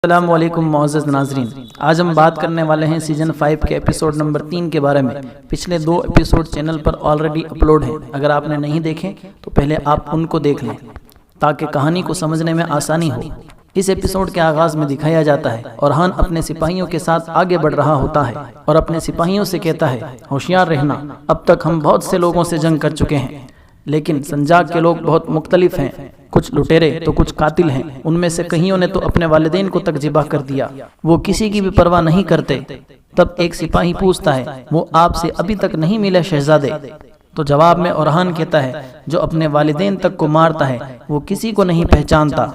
السلام علیکم معزز ناظرین، آج ہم بات کرنے والے ہیں سیزن 5 کے ایپیسوڈ نمبر 3 کے بارے میں۔ پچھلے 2 ایپیسوڈ چینل پر آلریڈی اپلوڈ ہیں، اگر آپ نے نہیں دیکھے تو پہلے آپ ان کو دیکھ لیں تاکہ کہانی کو سمجھنے میں آسانی ہو۔ اس ایپیسوڈ کے آغاز میں دکھایا جاتا ہے اورہان اپنے سپاہیوں کے ساتھ آگے بڑھ رہا ہوتا ہے اور اپنے سپاہیوں سے کہتا ہے، ہوشیار رہنا، اب تک ہم بہت سے لوگوں سے جنگ کر چکے ہیں، لیکن سنجاق کے لوگ بہت مختلف ہیں، کچھ لٹیرے تو کچھ قاتل ہیں، ان میں سے کئیوں نے تو اپنے والدین کو تک ذبح کر دیا، وہ کسی کی بھی پرواہ نہیں کرتے۔ تب ایک سپاہی پوچھتا ہے، وہ آپ سے ابھی تک نہیں ملے شہزادے؟ تو جواب میں اورہان کہتا ہے، جو اپنے والدین تک کو مارتا ہے وہ کسی کو نہیں پہچانتا،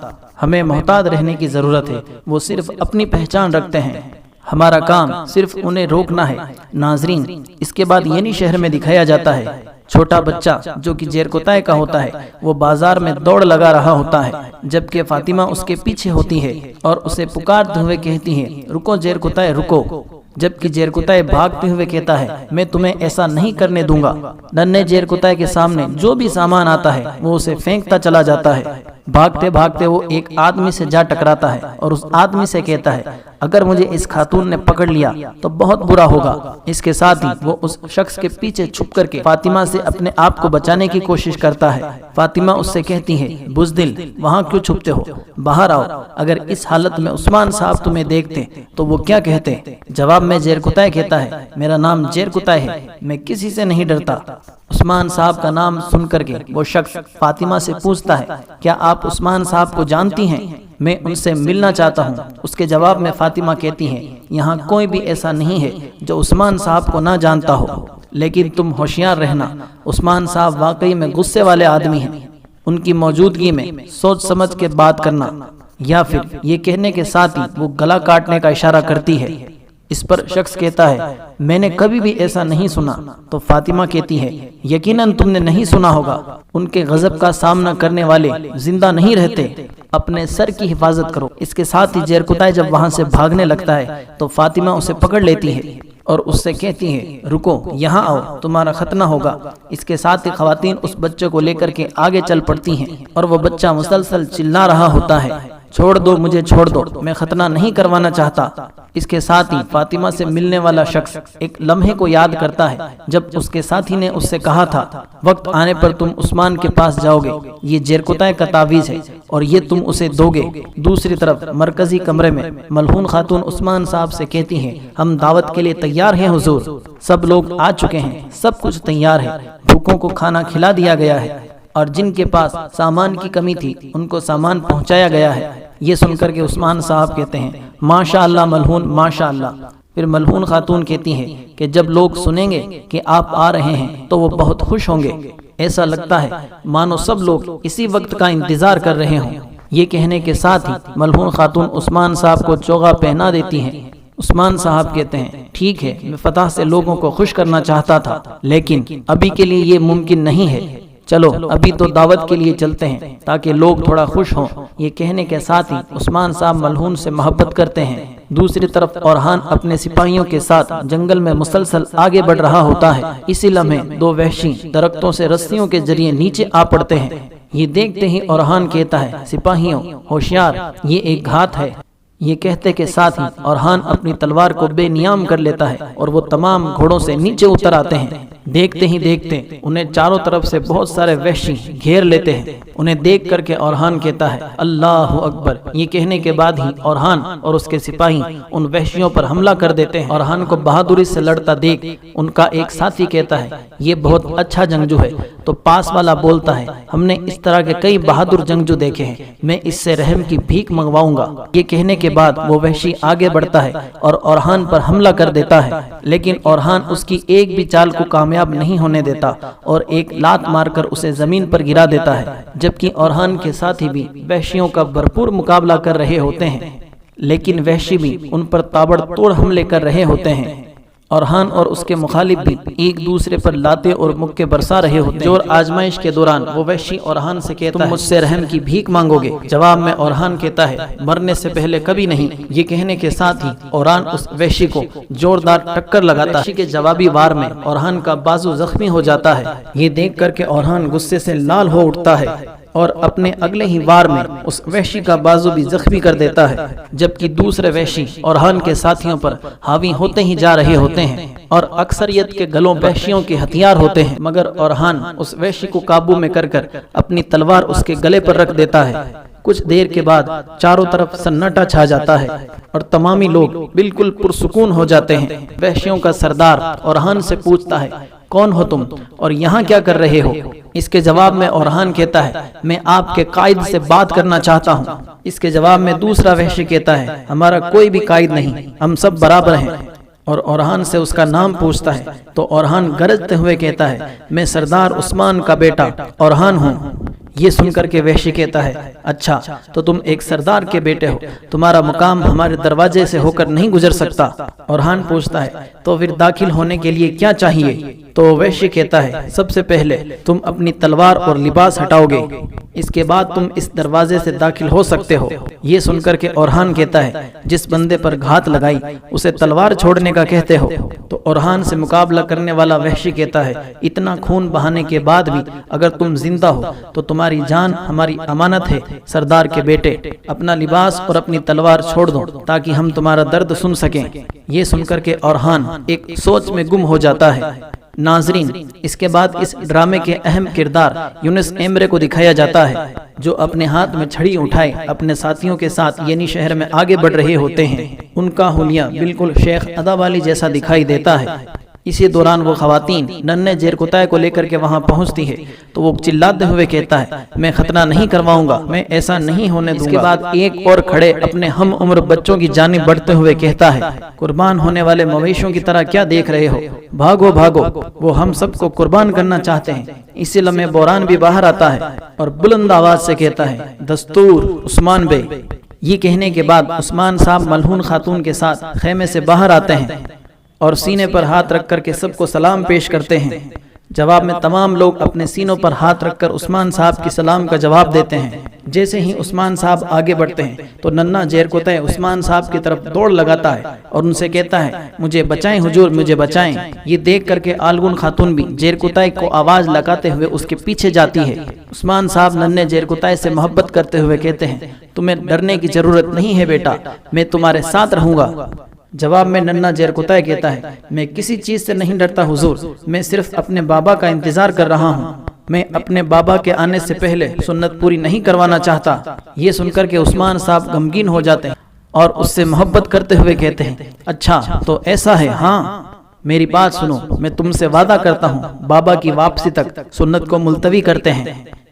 ہمیں محتاط رہنے کی ضرورت ہے، وہ صرف اپنی پہچان رکھتے ہیں، ہمارا کام صرف انہیں روکنا ہے۔ ناظرین، اس کے بعد یعنی شہر میں دکھایا جاتا ہے چھوٹا بچہ جو کہ جیرکوتائے کا ہوتا ہے، وہ بازار میں دوڑ لگا رہا ہوتا ہے، جبکہ فاطمہ اس کے پیچھے ہوتی ہے اور اسے پکارتے ہوئے کہتی ہے، رکو جیرکوتائے رکو، جبکہ جیرکوتائے بھاگتے ہوئے کہتا ہے، میں تمہیں ایسا نہیں کرنے دوں گا۔ ننھے جیرکوتائے کے سامنے جو بھی سامان آتا ہے وہ اسے پھینکتا چلا جاتا ہے۔ بھاگتے بھاگتے وہ ایک آدمی سے جا ٹکراتا ہے اور اس آدمی سے کہتا ہے، اگر مجھے اس خاتون نے پکڑ لیا تو بہت برا ہوگا۔ اس کے ساتھ ہی وہ اس شخص کے پیچھے چھپ کر کے فاطمہ سے اپنے آپ کو بچانے کی کوشش کرتا ہے۔ فاطمہ اس سے کہتی ہے، بزدل، وہاں کیوں چھپتے ہو؟ باہر آؤ، اگر اس حالت میں عثمان صاحب تمہیں دیکھتے تو وہ کیا کہتے؟ جواب میں جیرکوتائے کہتا ہے، میرا نام جیرکوتائے ہے، میں کسی سے نہیں ڈرتا۔ عثمان صاحب کا نام سن کر کے وہ شخص فاطمہ سے پوچھتا ہے، کیا آپ عثمان صاحب کو جانتی ہیں؟ میں ان سے ملنا چاہتا ہوں۔ اس کے جواب میں فاطمہ کہتی ہے، یہاں کوئی بھی ایسا نہیں ہے جو عثمان صاحب کو نہ جانتا ہو، لیکن تم ہوشیار رہنا، عثمان صاحب واقعی میں غصے والے آدمی ہیں، ان کی موجودگی میں سوچ سمجھ کے بات کرنا۔ یا پھر یہ کہنے کے ساتھ ہی وہ گلا کاٹنے کا اشارہ کرتی ہے۔ اس پر شخص کہتا ہے، میں نے کبھی بھی ایسا نہیں سنا۔ تو فاطمہ کہتی ہے، یقیناً تم نے نہیں سنا ہوگا، ان کے غضب کا سامنا کرنے والے زندہ نہیں رہتے، اپنے سر کی حفاظت کرو۔ اس کے ساتھ ہی جیرکوتائے جب وہاں سے بھاگنے لگتا ہے تو فاطمہ اسے پکڑ لیتی ہے اور اس سے کہتی ہے، رکو، یہاں آؤ، تمہارا ختنہ ہوگا۔ اس کے ساتھ ہی خواتین اس بچے کو لے کر کے آگے چل پڑتی ہیں اور وہ بچہ مسلسل چلا رہا ہوتا ہے، چھوڑ دو مجھے، چھوڑ دو، میں ختنہ نہیں کروانا چاہتا۔ اس کے ساتھ ہی فاطمہ سے ملنے والا شخص ایک لمحے کو یاد کرتا ہے جب اس کے ساتھی نے اس سے کہا تھا، وقت آنے پر تم عثمان کے پاس جاؤ گے، یہ جیرکوتائے کا تعویذ ہے اور یہ تم اسے دو گے۔ دوسری طرف مرکزی کمرے میں ملعون خاتون عثمان صاحب سے کہتی ہیں، ہم دعوت کے لیے تیار ہیں حضور، سب لوگ آ چکے ہیں، سب کچھ تیار ہے، بھوکوں کو کھانا کھلا دیا گیا ہے اور جن کے پاس سامان کی کمی تھی ان کو سامان پہنچایا گیا ہے۔ یہ سن کر کے عثمان صاحب کہتے ہیں، ماشاء اللہ ملعون، ماشاء اللہ۔ پھر ملعون خاتون کہتی ہے کہ جب لوگ سنیں گے کہ آپ آ رہے ہیں تو وہ بہت خوش ہوں گے، ایسا لگتا ہے مانو سب لوگ اسی وقت کا انتظار کر رہے ہوں۔ یہ کہنے کے ساتھ ہی ملعون خاتون عثمان صاحب کو چوغا پہنا دیتی ہیں۔ عثمان صاحب کہتے ہیں، ٹھیک ہے، میں فتح سے لوگوں کو خوش کرنا چاہتا تھا، لیکن ابھی کے لیے یہ ممکن نہیں ہے، چلو ابھی تو دعوت کے لیے چلتے ہیں تاکہ لوگ تھوڑا خوش ہوں۔ یہ کہنے کے ساتھ ہی عثمان صاحب ملعون سے محبت کرتے ہیں۔ دوسری طرف اورہان اپنے سپاہیوں کے ساتھ جنگل میں مسلسل آگے بڑھ رہا ہوتا ہے۔ اسی لمحے 2 وحشی درختوں سے رسیوں کے ذریعے نیچے آ پڑتے ہیں۔ یہ دیکھتے ہی اورہان کہتا ہے، سپاہیوں، ہوشیار، یہ ایک گھات ہے۔ یہ کہتے کے ساتھ ہی اورہان اپنی تلوار کو بے نیام کر لیتا ہے اور وہ تمام گھوڑوں سے نیچے اتر آتے ہیں۔ دیکھتے ہی دیکھتے انہیں چاروں طرف سے بہت سارے وحشی گھیر لیتے ہیں۔ انہیں دیکھ کر کے اورہان کہتا ہے، اللہ اکبر۔ یہ کہنے کے بعد ہی اورہان اور اس کے سپاہی ان وحشیوں پر حملہ کر دیتے ہیں۔ اورہان کو بہادری سے لڑتا دیکھ ان کا ایک ساتھی کہتا ہے، یہ بہت اچھا جنگجو ہے۔ تو پاس والا بولتا ہے، ہم نے اس طرح کے کئی بہادر جنگجو دیکھے ہیں، میں اس سے رحم کی بھیک منگواؤں گا۔ یہ کہنے کے بعد وہ وحشی آگے بڑھتا ہے اور اورہان پر حملہ کر دیتا ہے، لیکن اورہان اس کی ایک بھی چال کو کامیاب نہیں ہونے دیتا اور ایک لات مار کر اسے زمین پر گرا دیتا ہے، جبکہ اورہان کے ساتھی بھی وحشیوں کا بھرپور مقابلہ کر رہے ہوتے ہیں، لیکن وحشی بھی ان پر تابڑ توڑ حملے کر رہے ہوتے ہیں۔ اورہان اور اس کے مخالف بھی ایک دوسرے پر لاتے اور مکے برسا رہے ہوتے ہیں۔ جو آزمائش کے دوران وہ وحشی اورہان سے کہتا ہے، تم مجھ سے رحم کی بھیک مانگو گے؟ جواب میں اورہان کہتا ہے، مرنے سے پہلے کبھی نہیں۔ یہ کہنے کے ساتھ ہی اورہان اس وحشی کو زوردار ٹکر لگاتا ہے۔ وحشی کے جوابی وار میں اورہان کا بازو زخمی ہو جاتا ہے۔ یہ دیکھ کر کے اورہان غصے سے لال ہو اٹھتا ہے۔ اور اپنے اگلے ہی وار میں اس وحشی کا بازو بھی زخمی کر دیتا ہے، جبکہ دوسرے وحشی اورہان کے ساتھیوں پر حاوی ہوتے ہی جا رہے ہوتے ہیں اور اکثریت کے گلوں وحشیوں کے ہتھیار ہوتے ہیں، مگر اورہان اس وحشی کو قابو میں کر اپنی تلوار اس کے گلے پر رکھ دیتا ہے۔ کچھ دیر کے بعد چاروں طرف سناٹا چھا جاتا ہے اور تمامی لوگ بالکل پرسکون ہو جاتے ہیں۔ وحشیوں کا سردار اورہان سے پوچھتا ہے، کون ہو تم اور یہاں کیا کر رہے ہو؟ اس کے جواب میں اورہان کہتا ہے، میں آپ کے قائد سے بات کرنا چاہتا ہوں۔ اس کے جواب میں دوسرا وحشی کہتا ہے، ہمارا کوئی بھی قائد نہیں، ہم سب برابر ہیں۔ اور اورہان سے اس کا نام پوچھتا ہے تو اورہان گرجتے ہوئے کہتا ہے، میں سردار عثمان کا بیٹا اورہان ہوں۔ یہ سن کر کے وحشی کہتا ہے، اچھا تو تم ایک سردار کے بیٹے ہو، تمہارا مقام ہمارے دروازے سے ہو کر نہیں گزر سکتا۔ اورہان پوچھتا ہے، تو پھر داخل ہونے کے لیے کیا چاہیے؟ تو وحشی کہتا ہے، سب سے پہلے تم اپنی تلوار اور لباس ہٹاؤ گے، اس کے بعد تم اس دروازے سے داخل ہو سکتے ہو۔ یہ سن کر کے اورہان کہتا ہے، جس بندے پر گھات لگائی اسے تلوار چھوڑنے کا کہتے ہو؟ تو اورہان سے مقابلہ کرنے والا وحشی کہتا ہے، اتنا خون بہانے کے بعد بھی اگر تم زندہ ہو تو تمہاری جان ہماری امانت ہے۔ سردار کے بیٹے، اپنا لباس اور اپنی تلوار چھوڑ دو تاکہ ہم تمہارا درد سن سکیں۔ یہ سن کر کے اورہان ایک سوچ میں گم ہو جاتا ہے۔ ناظرین، اس کے بعد اس ڈرامے کے اہم کردار یونس ایمرے کو دکھایا جاتا ہے، جو اپنے ہاتھ میں چھڑی اٹھائے اپنے ساتھیوں کے ساتھ یعنی شہر میں آگے بڑھ رہے ہوتے ہیں۔ ان کا حلیہ بالکل شیخ ادا والی جیسا دکھائی دیتا ہے۔ اسی دوران وہ خواتین ننھے جیرکتائے کو لے کر کے وہاں پہنچتی ہے تو وہ چلاتے ہوئے کہتا ہے، میں خطرہ نہیں کرواؤں گا، میں ایسا نہیں ہونے دوں گا۔ اس کے بعد ایک اور کھڑے اپنے ہم عمر بچوں کی جانب بڑھتے ہوئے کہتا ہے، قربان ہونے والے مویشوں کی طرح کیا دیکھ رہے ہو؟ بھاگو بھاگو، وہ ہم سب کو قربان کرنا چاہتے ہیں۔ اسی لمحے بوران بھی باہر آتا ہے اور بلند آواز سے کہتا ہے، دستور عثمان بے۔ یہ کہنے کے بعد عثمان صاحب ملعون خاتون کے ساتھ خیمے سے باہر آتے ہیں اور سینے پر ہاتھ رکھ کر کے سب کو سلام پیش کرتے ہیں۔ جواب میں تمام لوگ اپنے سینوں پر ہاتھ رکھ کر عثمان صاحب کی سلام کا جواب دیتے ہیں۔ جیسے ہی عثمان صاحب آگے بڑھتے ہیں تو ننھا جیرکتائے عثمان صاحب کی طرف دوڑ لگاتا ہے اور ان سے کہتا ہے، مجھے بچائیں حضور، مجھے بچائیں۔ یہ دیکھ کر کے آلگون خاتون بھی جیرکتائے کو آواز لگاتے ہوئے اس کے پیچھے جاتی ہے۔ عثمان صاحب ننھے جیرکتائے سے محبت کرتے ہوئے کہتے ہیں، تمہیں ڈرنے کی ضرورت نہیں ہے بیٹا، میں تمہارے ساتھ رہوں گا۔ جواب میں ننھا جیرکتائے کہتا ہے، میں کسی چیز سے نہیں ڈرتا حضور، میں صرف اپنے بابا کا انتظار کر رہا ہوں، میں اپنے بابا کے آنے سے پہلے سنت پوری نہیں کروانا چاہتا۔ یہ سن کر کے عثمان صاحب غمگین ہو جاتے ہیں اور اس سے محبت کرتے ہوئے کہتے ہیں، اچھا تو ایسا ہے، ہاں میری بات سنو، میں تم سے وعدہ کرتا ہوں بابا کی واپسی تک سنت کو ملتوی کرتے ہیں۔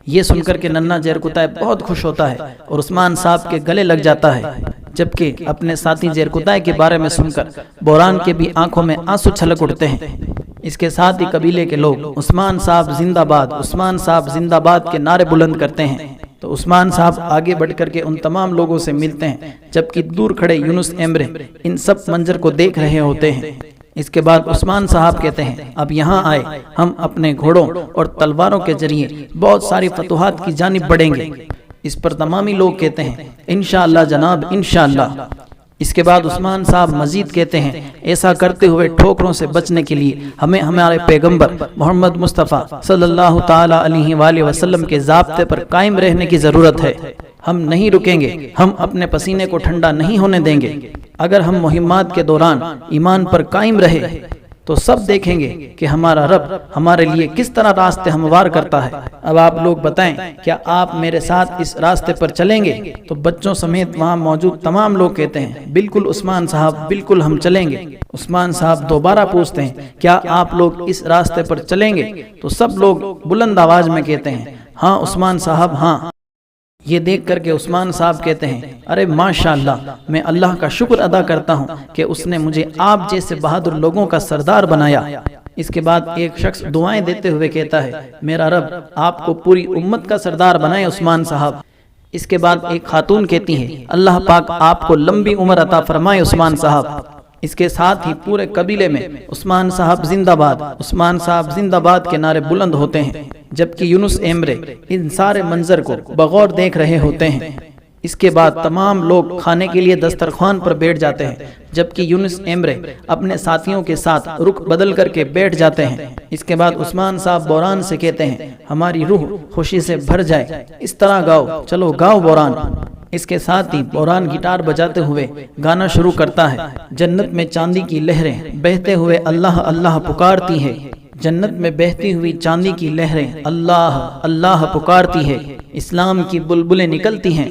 یہ سن کر کے ننھا جیرکتائے بہت خوش ہوتا ہے اور عثمان صاحب کے گلے لگ جاتا ہے، جبکہ اپنے ساتھی جیرکتائے کے بارے میں سن کر بوران کے بھی آنکھوں میں آنسو چھلک اٹھتے ہیں۔ اس کے ساتھ ہی قبیلے کے لوگ عثمان صاحب زندہ باد، عثمان صاحب زندہ باد کے نعرے بلند کرتے ہیں۔ تو عثمان صاحب آگے بڑھ کر کے ان تمام لوگوں سے ملتے ہیں، جبکہ دور کھڑے یونس ایمرے ان سب منظر کو دیکھ رہے ہوتے ہیں۔ اس کے بعد عثمان صاحب کہتے ہیں، اب یہاں آئے، ہم اپنے گھوڑوں اور تلواروں کے ذریعے بہت ساری فتوحات کی جانب بڑھیں گے۔ اس پر تمامی لوگ کہتے ہیں، انشاءاللہ جناب، انشاءاللہ۔ اس کے بعد عثمان صاحب مزید کہتے ہیں، ایسا کرتے ہوئے ٹھوکروں سے بچنے کے لیے ہمیں ہمارے پیغمبر محمد مصطفیٰ صلی اللہ تعالی علیہ وآلہ وسلم کے ضابطے پر قائم رہنے کی ضرورت ہے۔ ہم نہیں رکیں گے، ہم اپنے پسینے کو ٹھنڈا نہیں ہونے دیں گے۔ اگر ہم مہمات کے دوران ایمان پر قائم رہے تو سب دیکھیں گے کہ ہمارا رب ہمارے لیے کس طرح راستے ہموار کرتا ہے۔ اب آپ لوگ بتائیں، کیا آپ میرے ساتھ اس راستے پر چلیں گے؟ تو بچوں سمیت وہاں موجود تمام لوگ کہتے ہیں، بالکل عثمان صاحب، بالکل ہم چلیں گے۔ عثمان صاحب دوبارہ پوچھتے ہیں، کیا آپ لوگ اس راستے پر چلیں گے؟ تو سب لوگ بلند آواز میں کہتے ہیں، ہاں عثمان صاحب، ہاں۔ یہ دیکھ کر کے عثمان صاحب کہتے ہیں، ارے ماشاءاللہ، میں اللہ کا شکر ادا کرتا ہوں کہ اس نے مجھے آپ جیسے بہادر لوگوں کا سردار بنایا۔ اس کے بعد ایک شخص دعائیں دیتے ہوئے کہتا ہے، میرا رب آپ کو پوری امت کا سردار بنائے عثمان صاحب۔ اس کے بعد ایک خاتون کہتی ہے، اللہ پاک آپ کو لمبی عمر عطا فرمائے عثمان صاحب۔ اس کے ساتھ ہی پورے قبیلے میں عثمان صاحب زندہ باد، عثمان صاحب زندہ باد کے نعرے بلند ہوتے ہیں، جبکہ یونس ایمرے ان سارے منظر کو بغور دیکھ رہے ہوتے ہیں۔ اس کے بعد تمام لوگ کھانے کے لیے دسترخوان پر بیٹھ جاتے ہیں، جبکہ یونس ایمرے اپنے ساتھیوں کے ساتھ رخ بدل کر کے بیٹھ جاتے ہیں۔ اس کے بعد عثمان صاحب بوران سے کہتے ہیں ہماری روح خوشی سے بھر جائے، اس طرح گاؤ، چلو گاؤ بوران۔ اس کے ساتھ ہی بوران گٹار بجاتے ہوئے گانا شروع کرتا ہے، جنت میں چاندی کی لہریں بہتے ہوئے اللہ اللہ پکارتی ہے، جنت میں بہتی ہوئی چاندی کی لہریں اللہ اللہ پکارتی ہے، اسلام کی بلبلیں نکلتی ہیں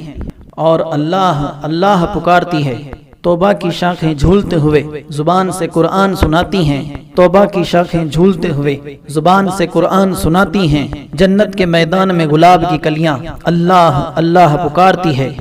اور اللہ اللہ پکارتی ہے، توبہ کی شاخیں جھولتے ہوئے زبان سے قرآن سناتی ہیں، توبہ کی شاخیں جھولتے ہوئے زبان سے قرآن سناتی ہیں، جنت کے میدان میں گلاب کی کلیاں اللہ اللہ پکارتی ہے،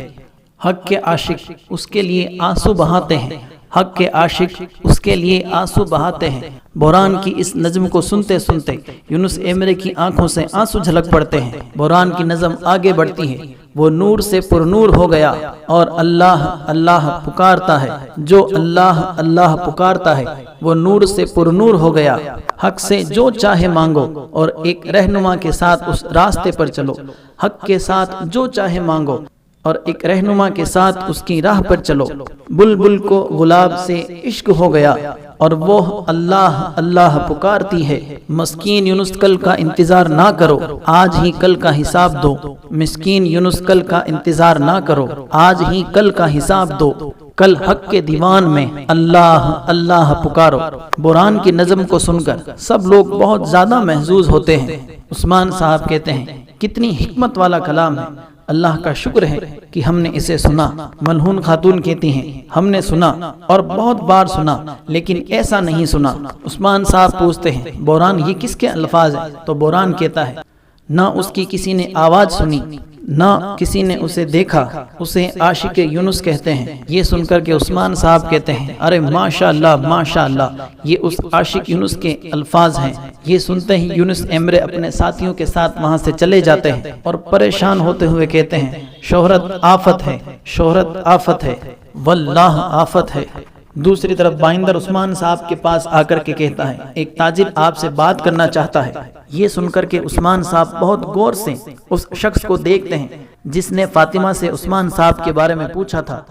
حق کے عاشق اس کے لیے آنسو بہاتے ہیں، حق کے عاشق اس کے لیے آنسو بہاتے ہیں۔ بوران کی اس نظم کو سنتے سنتے یونس ایمرے کی آنکھوں سے آنسو جھلک پڑتے ہیں۔ بوران کی نظم آگے بڑھتی ہے، وہ نور سے پر نور ہو گیا اور اللہ اللہ پکارتا ہے، جو اللہ اللہ پکارتا ہے وہ نور سے پر نور ہو گیا، حق سے جو چاہے مانگو اور ایک رہنما کے ساتھ اس راستے پر چلو، حق کے ساتھ جو چاہے مانگو اور ایک رہنما کے ساتھ اس کی راہ پر چلو، بلبل کو گلاب سے عشق ہو گیا اور وہ اللہ اللہ پکارتی ہے، مسکین یونس کل کا انتظار نہ کرو، آج ہی کل کا حساب دو، مسکین یونس کل کا انتظار نہ کرو، آج ہی کل کا حساب دو، کل حق کے دیوان میں اللہ اللہ پکارو۔ بوران کی نظم کو سن کر سب لوگ بہت زیادہ محظوظ ہوتے ہیں۔ عثمان صاحب کہتے ہیں کتنی حکمت والا کلام ہے، اللہ کا شکر ہے کہ ہم نے اسے سنا۔ ملہون خاتون کہتی ہیں ہم نے سنا اور بہت بار سنا لیکن ایسا نہیں سنا۔ عثمان صاحب پوچھتے ہیں بوران یہ کس کے الفاظ ہیں؟ تو بوران کہتا ہے نہ اس کی کسی نے آواز سنی نہ کسی نے اسے دیکھا، اسے عاشق یونس کہتے ہیں۔ یہ سن کر کے عثمان صاحب کہتے ہیں ارے ماشاءاللہ ماشاءاللہ، یہ اس عاشق یونس کے الفاظ ہیں۔ یہ سنتے ہی یونس ایمرے اپنے ساتھیوں کے ساتھ وہاں سے چلے جاتے ہیں اور پریشان ہوتے ہوئے کہتے ہیں شہرت آفت ہے، شہرت آفت ہے، واللہ آفت ہے۔ دوسری طرف بائندر عثمان صاحب کے پاس آ کر کے کہتا ہے ایک تاجر آپ سے بات کرنا چاہتا ہے۔ یہ سن کر کے عثمان صاحب بہت غور سے اس شخص کو دیکھتے ہیں جس نے فاطمہ سے عثمان صاحب کے بارے میں پوچھا تھا۔